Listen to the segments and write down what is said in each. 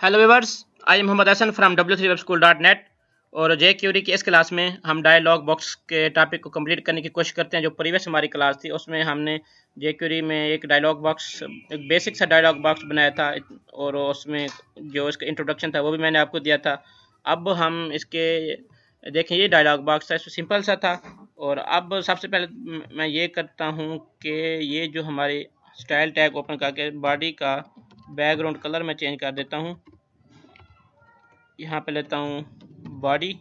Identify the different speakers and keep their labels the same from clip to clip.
Speaker 1: Hello viewers, I am Mohammad Hasan from w3webschool.net। और jQuery की इस क्लास में हम डायलॉग बॉक्स के टॉपिक को कंप्लीट करने की कोशिश करते हैं। जो प्रीवियस हमारी क्लास थी उसमें हमने जे क्यूरी में एक डायलॉग बॉक्स, एक बेसिक सा डायलॉग बॉक्स बनाया था और उसमें जो इसका इंट्रोडक्शन था वो भी मैंने आपको दिया था। अब हम इसके देखें, ये डायलॉग बॉक्स था, इसमें सिंपल सा था। और अब सबसे पहले मैं ये करता हूँ कि ये जो हमारी स्टाइल टैग ओपन करके बॉडी का बैकग्राउंड कलर में चेंज कर देता हूँ। यहाँ पे लेता हूँ बॉडी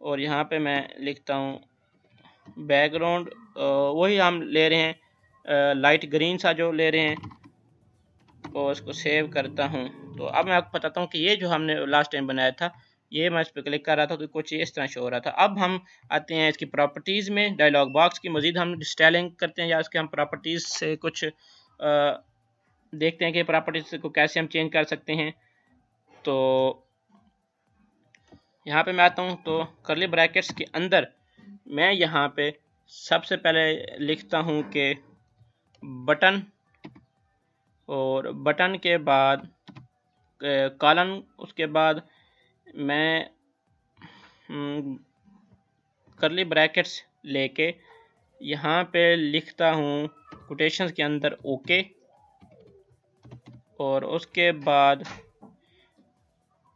Speaker 1: और यहाँ पे मैं लिखता हूँ बैकग्राउंड। वही हम ले रहे हैं, लाइट ग्रीन सा जो ले रहे हैं, और इसको सेव करता हूँ। तो अब मैं आपको बताता हूँ कि ये जो हमने लास्ट टाइम बनाया था, ये मैं इस पर क्लिक कर रहा था तो कुछ इस तरह शो हो रहा था। अब हम आते हैं इसकी प्रॉपर्टीज़ में, डायलॉग बॉक्स की मज़ीद हम स्टाइलिंग करते हैं या इसके हम प्रॉपर्टीज़ से कुछ देखते हैं कि प्रॉपर्टीज़ को कैसे हम चेंज कर सकते हैं। तो यहाँ पे मैं आता हूँ तो कर्ली ब्रैकेट्स के अंदर मैं यहाँ पे सबसे पहले लिखता हूँ कि बटन, और बटन के बाद कॉलन, उसके बाद मैं कर्ली ब्रैकेट्स लेके यहाँ पे लिखता हूँ कोटेशंस के अंदर ओके। और उसके बाद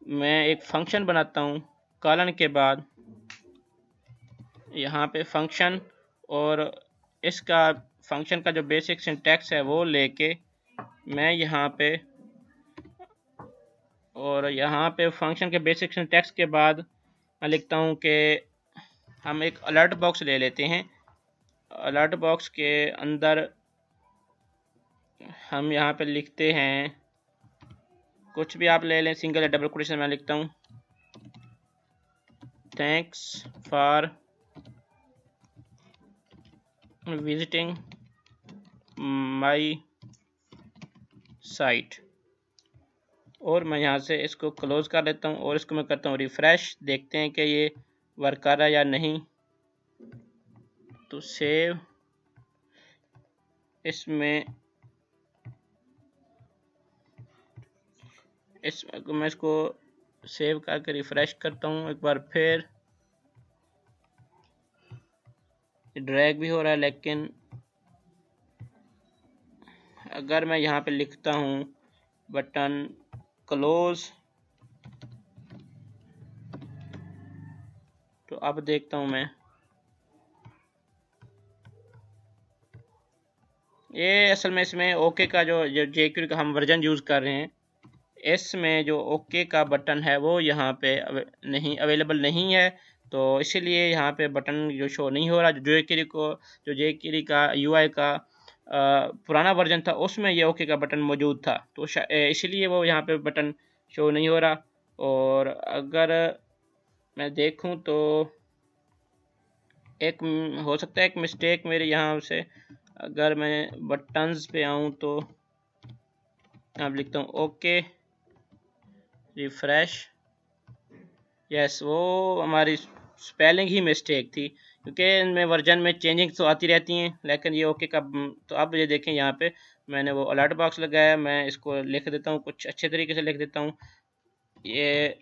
Speaker 1: मैं एक फंक्शन बनाता हूँ कॉलन के बाद, यहाँ पे फंक्शन, और इसका फंक्शन का जो बेसिक सिंटैक्स है वो लेके मैं यहाँ पे, और यहाँ पे फंक्शन के बेसिक सिंटैक्स के बाद मैं लिखता हूँ कि हम एक अलर्ट बॉक्स ले लेते हैं। अलर्ट बॉक्स के अंदर हम यहाँ पे लिखते हैं, कुछ भी आप ले लें, सिंगल या डबल कोटेशन में लिखता हूँ, thanks for visiting my site. और मैं यहाँ से इसको क्लोज कर लेता हूँ और इसको मैं करता हूँ रिफ़्रेश। देखते हैं कि ये वर्क कर रहा है या नहीं। तो सेव, इसमें मैं इसको सेव करके रिफ़्रेश करता हूँ एक बार फिर। ड्रैग भी हो रहा है, लेकिन अगर मैं यहाँ पे लिखता हूँ बटन क्लोज, तो अब देखता हूँ मैं, ये असल में इसमें ओके का जो जेक्यूरी का हम वर्जन यूज़ कर रहे हैं, इसमें जो ओके का बटन है वो यहाँ पे नहीं अवेलेबल नहीं है। तो इसीलिए यहाँ पे बटन जो शो नहीं हो रहा। जो जेक्यूरी का यूआई का पुराना वर्जन था उसमें ये ओके का बटन मौजूद था, तो इसीलिए वो यहाँ पे बटन शो नहीं हो रहा। और अगर मैं देखूँ तो एक हो सकता है एक मिस्टेक मेरे यहाँ से, अगर मैं बटन्स पे आऊँ तो अब लिखता हूँ ओके रिफ्रेश। यस, वो हमारी स्पेलिंग ही मिस्टेक थी, क्योंकि इनमें वर्जन में चेंजिंग तो आती रहती हैं, लेकिन ये ओके का। तो अब ये देखें, यहाँ पे मैंने वो अलर्ट बॉक्स लगाया, मैं इसको लिख देता हूँ, कुछ अच्छे तरीके से लिख देता हूँ, ये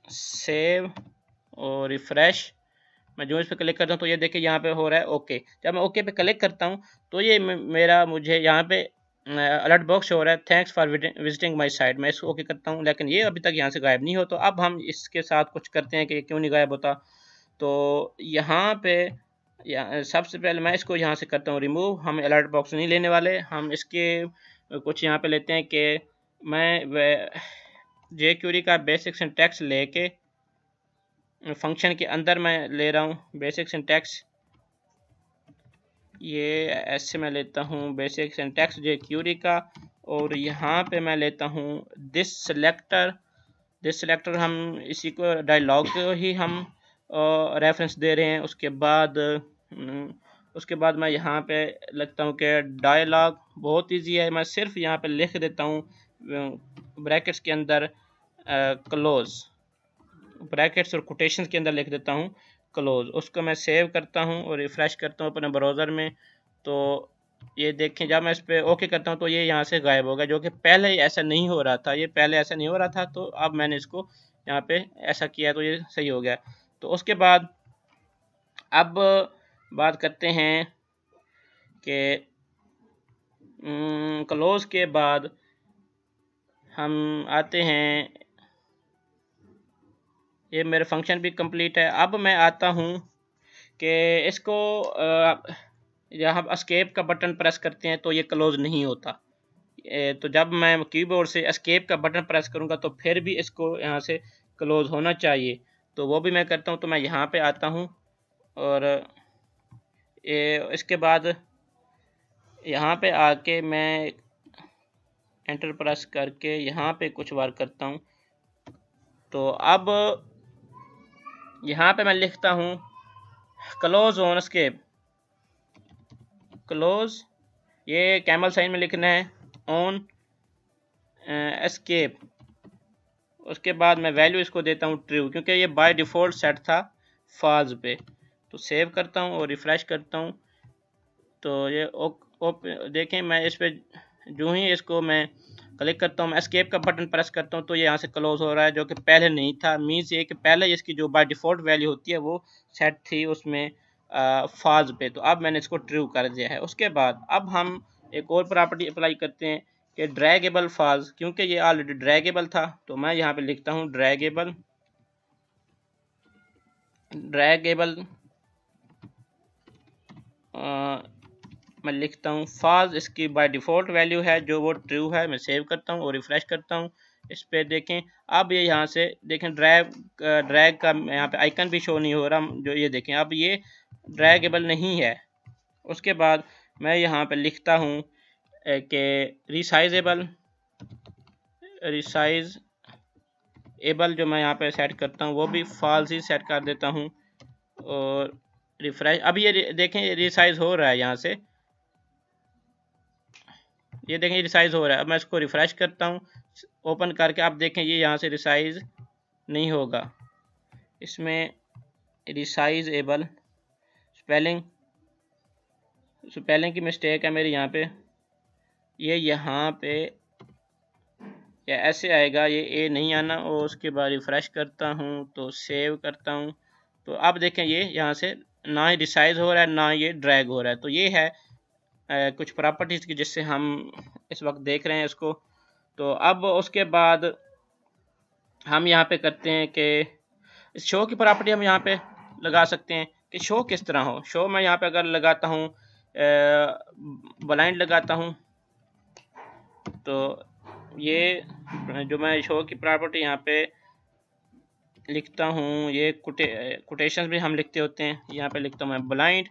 Speaker 1: सेव और रिफ्रेश। मैं जो इस पर क्लिक करता हूँ तो ये देखिए यहाँ पे हो रहा है ओके। जब मैं ओके पे क्लिक करता हूँ तो ये मेरा मुझे यहाँ पे अलर्ट बॉक्स हो रहा है, thanks for visiting my site. मैं इसको ओके करता हूँ, लेकिन ये अभी तक यहाँ से गायब नहीं हो। तो अब हम इसके साथ कुछ करते हैं कि क्यों नहीं गायब होता। तो यहाँ पे सबसे पहले मैं इसको यहाँ से करता हूँ रिमूव। हम अलर्ट बॉक्स नहीं लेने वाले, हम इसके कुछ यहाँ पे लेते हैं कि मैं जे क्यूरी का बेसिक सिंटैक्स लेके फंक्शन के अंदर मैं ले रहा हूँ बेसिक सिंटैक्स। ये ऐसे मैं लेता हूँ बेसिक सिंटैक्स जे क्यूरी का, और यहाँ पे मैं लेता हूँ दिस सेलेक्टर। हम इसी को डायलॉग को ही हम रेफरेंस दे रहे हैं। उसके बाद मैं यहाँ पे लिखता हूँ कि डायलॉग बहुत इजी है, मैं सिर्फ यहाँ पे लिख देता हूँ ब्रैकेट्स के अंदर क्लोज, ब्रैकेट्स और कोटेशन के अंदर लिख देता हूँ क्लोज। उसको मैं सेव करता हूँ और रिफ़्रेश करता हूँ अपने ब्राउज़र में। तो ये देखें जब मैं इस पर ओके करता हूँ तो ये यहाँ से गायब हो गया, जो कि पहले ऐसा नहीं हो रहा था। ये पहले ऐसा नहीं हो रहा था, तो अब मैंने इसको यहाँ पे ऐसा किया तो ये सही हो गया। तो उसके बाद अब बात करते हैं कि क्लोज के बाद हम आते हैं, ये मेरे फंक्शन भी कंप्लीट है। अब मैं आता हूँ कि इसको जब हम एस्केप का बटन प्रेस करते हैं तो ये क्लोज नहीं होता। तो जब मैं कीबोर्ड से एस्केप का बटन प्रेस करूँगा तो फिर भी इसको यहाँ से क्लोज होना चाहिए। तो वो भी मैं करता हूँ। तो मैं यहाँ पे आता हूँ और इसके बाद यहाँ पे आके मैं एंटर प्रेस करके यहाँ पे कुछ वार करता हूँ। तो अब यहाँ पे मैं लिखता हूँ क्लोज ऑन एस्केप, क्लोज, ये कैमल साइन में लिखना है, ऑन एस्केप। उसके बाद मैं वैल्यू इसको देता हूँ ट्रू, क्योंकि ये बाय डिफ़ॉल्ट सेट था फॉल्स पे। तो सेव करता हूँ और रिफ़्रेश करता हूँ। तो ये देखें, मैं इस पर जो ही इसको मैं क्लिक करता हूँ, मैं एस्केप का बटन प्रेस करता हूँ तो ये यहाँ से क्लोज हो रहा है, जो कि पहले नहीं था। मीन्स ये कि पहले इसकी जो बाय डिफ़ॉल्ट वैल्यू होती है वो सेट थी उसमें फॉल्स पे। तो अब मैंने इसको ट्रू कर दिया है। उसके बाद अब हम एक और प्रॉपर्टी अप्लाई करते हैं कि ड्रैगेबल फॉल्स, क्योंकि ये ऑलरेडी ड्रैगेबल था। तो मैं यहाँ पे लिखता हूँ ड्रैगेबल मैं लिखता हूँ फॉल्स, इसकी बाय डिफ़ॉल्ट वैल्यू है जो वो ट्रू है। मैं सेव करता हूँ और रिफ़्रेश करता हूँ। इस पे देखें, अब ये यहाँ से देखें ड्रैग का यहाँ पे आइकन भी शो नहीं हो रहा, जो ये देखें अब ये ड्रैगेबल नहीं है। उसके बाद मैं यहाँ पे लिखता हूँ कि रिसाइजेबल जो मैं यहाँ पे सेट करता हूँ वो भी फॉल्स ही सेट कर देता हूँ और रिफ्रेश। अब ये देखें रिसाइज हो रहा है, यहाँ से ये देखें रिसाइज हो रहा है। अब मैं इसको रिफ्रेश करता हूँ ओपन करके, आप देखें ये यहाँ से रिसाइज नहीं होगा। इसमें रिसाइजेबल स्पेलिंग की मिस्टेक है मेरी यहाँ पे, ये यहाँ पे या ऐसे आएगा, ये ए नहीं आना। और उसके बाद रिफ़्रेश करता हूँ तो सेव करता हूँ। तो अब देखें ये यहाँ से ना ही रिसाइज हो रहा है ना ये ड्रैग हो रहा है। तो ये है कुछ प्रॉपर्टीज़ की जिससे हम इस वक्त देख रहे हैं इसको। तो अब उसके बाद हम यहाँ पे करते हैं कि इस शो की प्रॉपर्टी हम यहाँ पे लगा सकते हैं कि शो किस तरह हो। शो मैं यहाँ पे अगर लगाता हूँ ब्लाइंड लगाता हूँ, तो ये जो मैं शो की प्रॉपर्टी यहाँ पे लिखता हूँ, ये कोटेशंस भी हम लिखते होते हैं। यहाँ पे लिखता हूँ मैं ब्लाइंड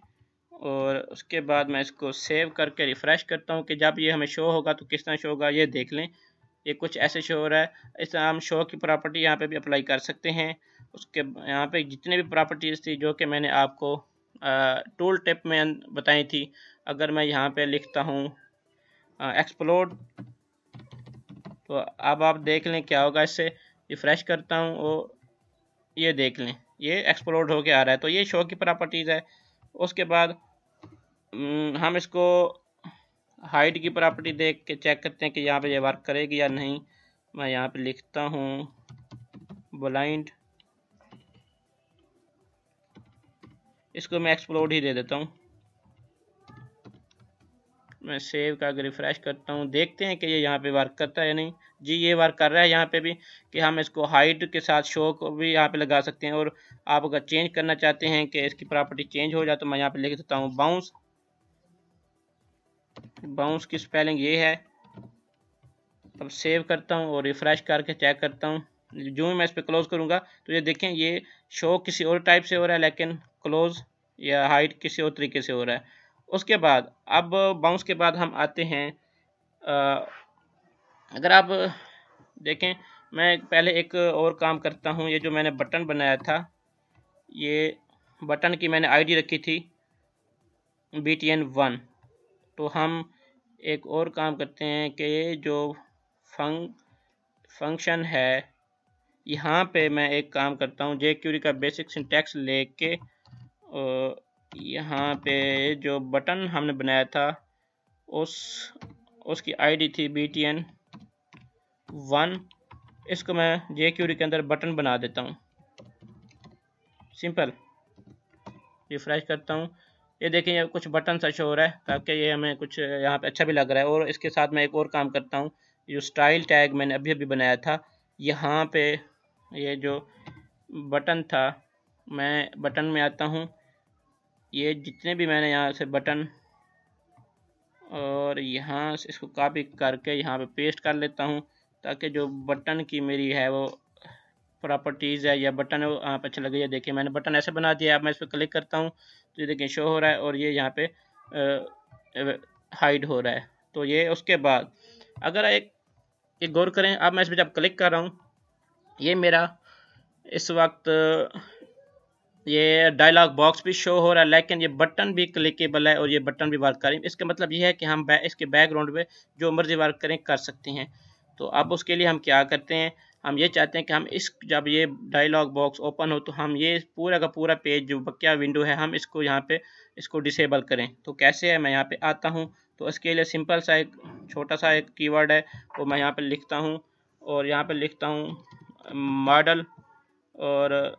Speaker 1: और उसके बाद मैं इसको सेव करके रिफ़्रेश करता हूँ कि जब ये हमें शो होगा तो किस तरह शो होगा। ये देख लें, ये कुछ ऐसे शो हो रहा है। इस तरह हम शो की प्रॉपर्टी यहाँ पे भी अप्लाई कर सकते हैं। उसके यहाँ पे जितने भी प्रॉपर्टीज़ थी जो कि मैंने आपको टूल टिप में बताई थी, अगर मैं यहाँ पे लिखता हूँ एक्सप्लोड, तो अब आप देख लें क्या होगा। इससे रिफ़्रेश करता हूँ और ये देख लें ये एक्सप्लोड होके आ रहा है। तो ये शो की प्रॉपर्टीज़ है। उसके बाद हम इसको हाइड की प्रॉपर्टी देख के चेक करते हैं कि यहाँ पे ये वर्क करेगी या नहीं। मैं यहाँ पे लिखता हूँ ब्लाइंड, इसको मैं एक्सप्लोड ही दे देता हूँ। मैं सेव करके रिफ़्रेश करता हूँ, देखते हैं कि ये यहाँ पे वर्क करता है या नहीं। जी ये वर्क कर रहा है यहाँ पे भी, कि हम इसको हाइड के साथ शो को भी यहाँ पे लगा सकते हैं। और आप अगर चेंज करना चाहते हैं कि इसकी प्रॉपर्टी चेंज हो जाए तो मैं यहाँ पे लिख देता हूँ बाउंस की स्पेलिंग ये है। अब सेव करता हूँ और रिफ़्रेश करके चेक करता हूँ। जो मैं इस पर क्लोज़ करूँगा तो ये देखें ये शो किसी और टाइप से हो रहा है, लेकिन क्लोज़ या हाइड किसी और तरीके से हो रहा है। उसके बाद अब बाउंस के बाद हम आते हैं, अगर आप देखें मैं पहले एक और काम करता हूँ। ये जो मैंने बटन बनाया था, ये बटन की मैंने आईडी रखी थी BTN1। तो हम एक और काम करते हैं कि ये जो फंक्शन है, यहाँ पे मैं एक काम करता हूँ jQuery का बेसिक सिंटैक्स लेके यहाँ पे जो बटन हमने बनाया था उसकी आईडी थी BTN1। इसको मैं jQuery के अंदर बटन बना देता हूँ। सिंपल। रिफ्रेश करता हूँ, ये देखें ये कुछ बटन सा शो हो रहा है, ताकि ये हमें कुछ यहाँ पे अच्छा भी लग रहा है। और इसके साथ मैं एक और काम करता हूँ, जो स्टाइल टैग मैंने अभी अभी बनाया था, यहाँ पे ये जो बटन था, मैं बटन में आता हूँ, ये जितने भी मैंने यहाँ से बटन, और यहाँ से इसको कॉपी करके यहाँ पे पेस्ट कर लेता हूँ, ताकि जो बटन की मेरी है वो प्रॉपर्टीज़ है या बटन है वो यहाँ पे अच्छा लगे। ये देखिए मैंने बटन ऐसे बना दिया। अब मैं इस पर क्लिक करता हूँ तो ये देखिए शो हो रहा है और ये यहाँ पे हाइड हो रहा है। तो ये उसके बाद अगर एक गौर करें, अब मैं इस पर जब क्लिक कर रहा हूँ, ये मेरा इस वक्त ये डायलॉग बॉक्स भी शो हो रहा है, लेकिन ये बटन भी क्लिकेबल है और ये बटन भी वर्क करें। इसका मतलब ये है कि हम इसके बैकग्राउंड में जो मर्जी वर्क करें कर सकते हैं। तो अब उसके लिए हम क्या करते हैं, हम ये चाहते हैं कि हम जब ये डायलॉग बॉक्स ओपन हो तो हम ये पूरा का पूरा पेज जो क्या विंडो है, हम इसको यहाँ पे इसको डिसेबल करें। तो कैसे है, मैं यहाँ पे आता हूँ, तो इसके लिए सिंपल सा एक छोटा सा एक कीवर्ड है वो मैं यहाँ पे लिखता हूँ, और यहाँ पे लिखता हूँ मॉडल, और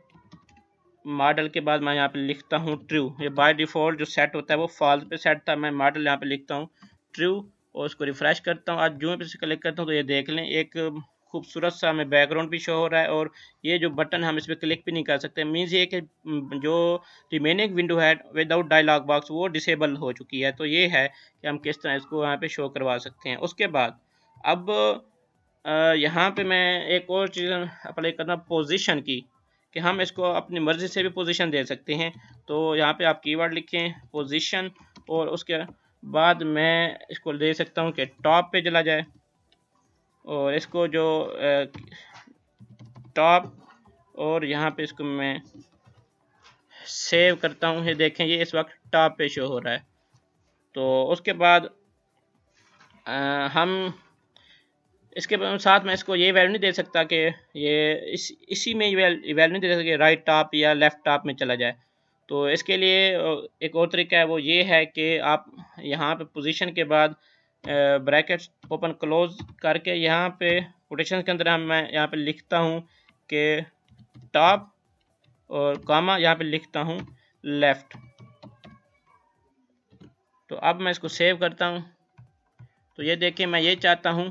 Speaker 1: मॉडल के बाद मैं यहाँ पे लिखता हूँ ट्रू। ये बाय डिफ़ॉल्ट जो सेट होता है वो फॉल्स पे सेट था, मैं मॉडल यहाँ पे लिखता हूँ ट्रू, और उसको रिफ्रेश करता हूँ। आज जो पे से क्लिक करता हूँ तो ये देख लें एक खूबसूरत सा हमें बैकग्राउंड भी शो हो रहा है, और ये जो बटन हम इस पर क्लिक भी नहीं कर सकते। मीन्स ये कि जो रिमेनिंग विंडो है विदाउट डायलॉग बॉक्स वो डिसेबल हो चुकी है। तो ये है कि हम किस तरह इसको यहाँ पे शो करवा सकते हैं। उसके बाद अब यहाँ पे मैं एक और चीज़ अप्लाई करना, पोजीशन की, कि हम इसको अपनी मर्ज़ी से भी पोजीशन दे सकते हैं। तो यहाँ पे आप कीवर्ड लिखें पोजीशन, और उसके बाद मैं इसको दे सकता हूँ कि टॉप पे चला जाए, और इसको जो टॉप, और यहाँ पे इसको मैं सेव करता हूँ। ये देखें ये इस वक्त टॉप पे शो हो रहा है। तो उसके बाद हम इसके साथ में इसको ये वैल्यू नहीं दे सकता कि ये इसी में वैल्यू नहीं दे सकता कि राइट टॉप या लेफ़्ट टॉप में चला जाए। तो इसके लिए एक और तरीका है, वो ये है कि आप यहाँ पे पोजीशन के बाद ब्रैकेट्स ओपन क्लोज करके यहाँ पे कोटेशन के अंदर मैं यहाँ पे लिखता हूँ कि टॉप, और कॉमा यहाँ पे लिखता हूँ लेफ़्ट। तो अब मैं इसको सेव करता हूँ। तो ये देखें मैं ये चाहता हूँ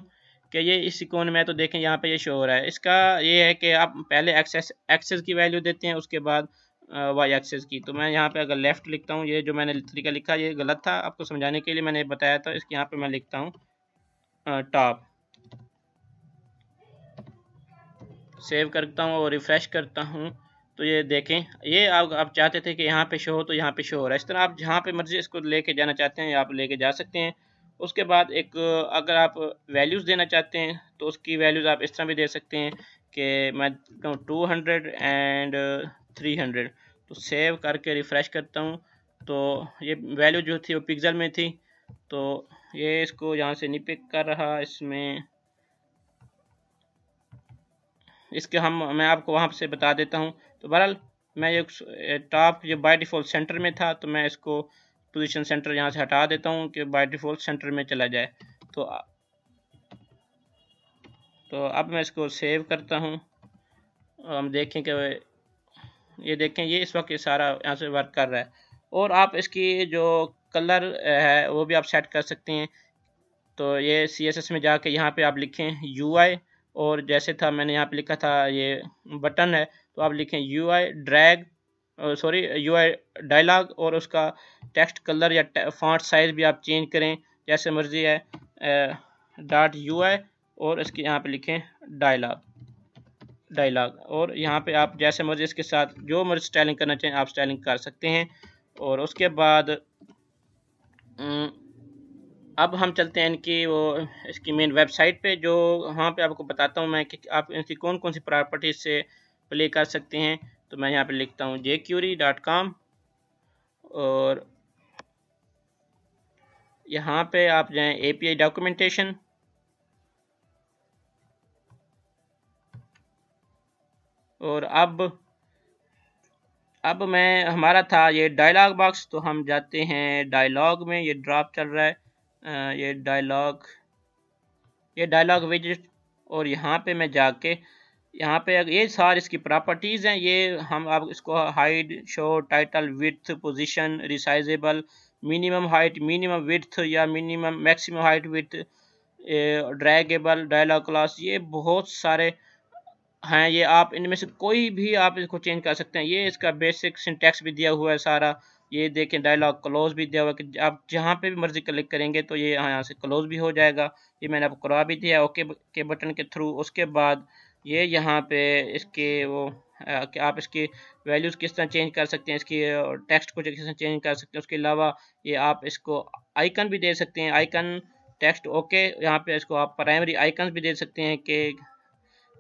Speaker 1: कि ये इस इकोन में, तो देखें यहाँ पे ये शो हो रहा है। इसका ये है कि आप पहले एक्सेस की वैल्यू देते हैं, उसके बाद वाई एक्सेस की। तो मैं यहाँ पे अगर लेफ़्ट लिखता हूँ, ये जो मैंने तरीका लिखा ये गलत था, आपको समझाने के लिए मैंने बताया था। इसके यहाँ पे मैं लिखता हूँ टॉप, सेव करता हूँ और रिफ़्रेश करता हूँ। तो ये देखें ये आप चाहते थे कि यहाँ पे शो हो तो यहाँ पे शो हो रहा है। इस तरह आप जहाँ पे मर्जी इसको लेके जाना चाहते हैं आप लेके जा सकते हैं। उसके बाद एक अगर आप वैल्यूज़ देना चाहते हैं तो उसकी वैल्यूज़ आप इस तरह भी दे सकते हैं कि मैं 200 एंड 300। तो सेव करके रिफ़्रेश करता हूँ, तो ये वैल्यू जो थी वो पिक्सल में थी, तो ये इसको यहाँ से नहीं पिक कर रहा इसमें। इसके मैं आपको वहाँ से बता देता हूँ। तो बहरहाल मैं ये टॉप जो बाय डिफ़ॉल्ट सेंटर में था, तो मैं इसको पोजीशन सेंटर यहाँ से हटा देता हूँ कि बाय डिफ़ॉल्ट सेंटर में चला जाए। तो अब मैं इसको सेव करता हूँ। हम देखें कि ये देखें ये इस वक्त ये सारा यहाँ से वर्क कर रहा है। और आप इसकी जो कलर है वो भी आप सेट कर सकते हैं। तो ये CSS में जाके यहाँ पे आप लिखें UI, और जैसे था मैंने यहाँ पे लिखा था ये बटन है, तो आप लिखें UI ड्रैग UI डायलॉग, और उसका टेक्स्ट कलर या फॉन्ट साइज़ भी आप चेंज करें जैसे मर्ज़ी है, .UI, और इसके यहाँ पे लिखें डायलॉग, और यहाँ पे आप जैसे मर्ज़ी इसके साथ जो मर्ज़ी स्टाइलिंग करना चाहें आप स्टाइलिंग कर सकते हैं। और उसके बाद अब हम चलते हैं इनकी इसकी मेन वेबसाइट पे, जो वहाँ पे आपको बताता हूँ मैं कि आप इनकी कौन कौन सी प्रॉपर्टीज़ से प्ले कर सकते हैं। तो मैं यहाँ पे लिखता हूँ jQuery.com, और यहाँ पे आप जाएं API डॉक्यूमेंटेशन, और अब मैं हमारा था ये डायलॉग बॉक्स, तो हम जाते हैं डायलॉग में, ये ड्रॉप चल रहा है ये डायलॉग विजेट, और यहाँ पे मैं जाके यहाँ पे ये सारी इसकी प्रॉपर्टीज़ हैं। ये हम आप इसको hide, show, title, width, position, resizable, minimum height, minimum width या minimum maximum height width, draggable, dialog class, ये बहुत सारे हैं। ये आप इनमें से कोई भी आप इसको चेंज कर सकते हैं। ये इसका बेसिक सिंटैक्स भी दिया हुआ है सारा। ये देखें डायलॉग क्लोज भी दिया हुआ है कि आप जहाँ पे भी मर्जी क्लिक करेंगे तो ये यहाँ से क्लोज भी हो जाएगा। ये मैंने आपको करवा भी दिया ओके के बटन के थ्रू। उसके बाद ये यहाँ पे इसके वो कि आप इसकी वैल्यूज़ किस तरह चेंज कर सकते हैं, इसकी टेक्स्ट को किस तरह चेंज कर सकते हैं। उसके अलावा ये आप इसको आइकन भी दे सकते हैं, आइकन टेक्स्ट ओके। यहाँ पे इसको आप प्राइमरी आइकन भी दे सकते हैं कि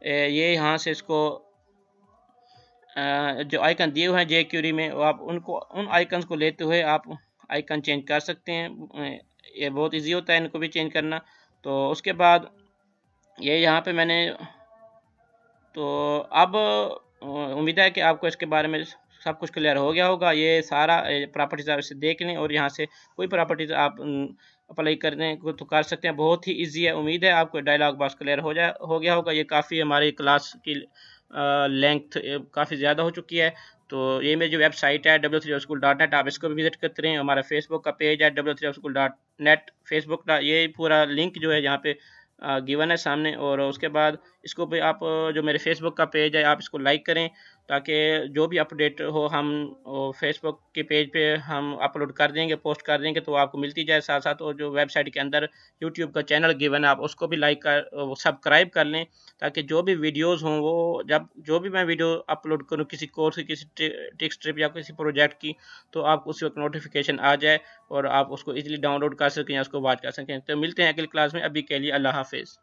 Speaker 1: ये यहाँ से इसको जो आइकन दिए हुए हैं jQuery में, वो आप उनको उन आइकन्स को लेते हुए आप आइकन चेंज कर सकते हैं। ये बहुत इजी होता है इनको भी चेंज करना। तो उसके बाद ये यहाँ पे मैंने, तो अब उम्मीद है कि आपको इसके बारे में सब कुछ क्लियर हो गया होगा। ये सारा प्रॉपर्टीज़ आप इसे देख लें और यहाँ से कोई प्रॉपर्टीज़ आप अप्लाई करने को तो कर सकते हैं। बहुत ही इजी है। उम्मीद है आपको डायलॉग बॉक्स क्लियर हो गया होगा। ये काफ़ी हमारी क्लास की लेंथ काफ़ी ज़्यादा हो चुकी है। तो ये मेरी जो वेबसाइट है w3webschool.net, आप इसको भी विजिट करते रहें। हमारा फेसबुक का पेज है w3webschool.net फेसबुक का, ये पूरा लिंक जो है यहाँ पे गिवन है सामने। और उसके बाद इसको भी आप जो मेरे फेसबुक का पेज है आप इसको लाइक करें, ताकि जो भी अपडेट हो हम फेसबुक के पेज पे हम अपलोड कर देंगे, पोस्ट कर देंगे, तो आपको मिलती जाए साथ साथ। और जो वेबसाइट के अंदर यूट्यूब का चैनल गिवन है आप उसको भी लाइक कर सब्सक्राइब कर लें, ताकि जो भी वीडियोस हों वो जो भी मैं वीडियो अपलोड करूं किसी कोर्स की, किसी टिक्स ट्रिप या किसी प्रोजेक्ट की, तो आपको उसी वक्त नोटिफिकेशन आ जाए और आप उसको इजीली डाउनलोड कर सकें या उसको वॉच कर सकें। तो मिलते हैं अगली क्लास में। अभी के लिए अल्लाह हाफिज़।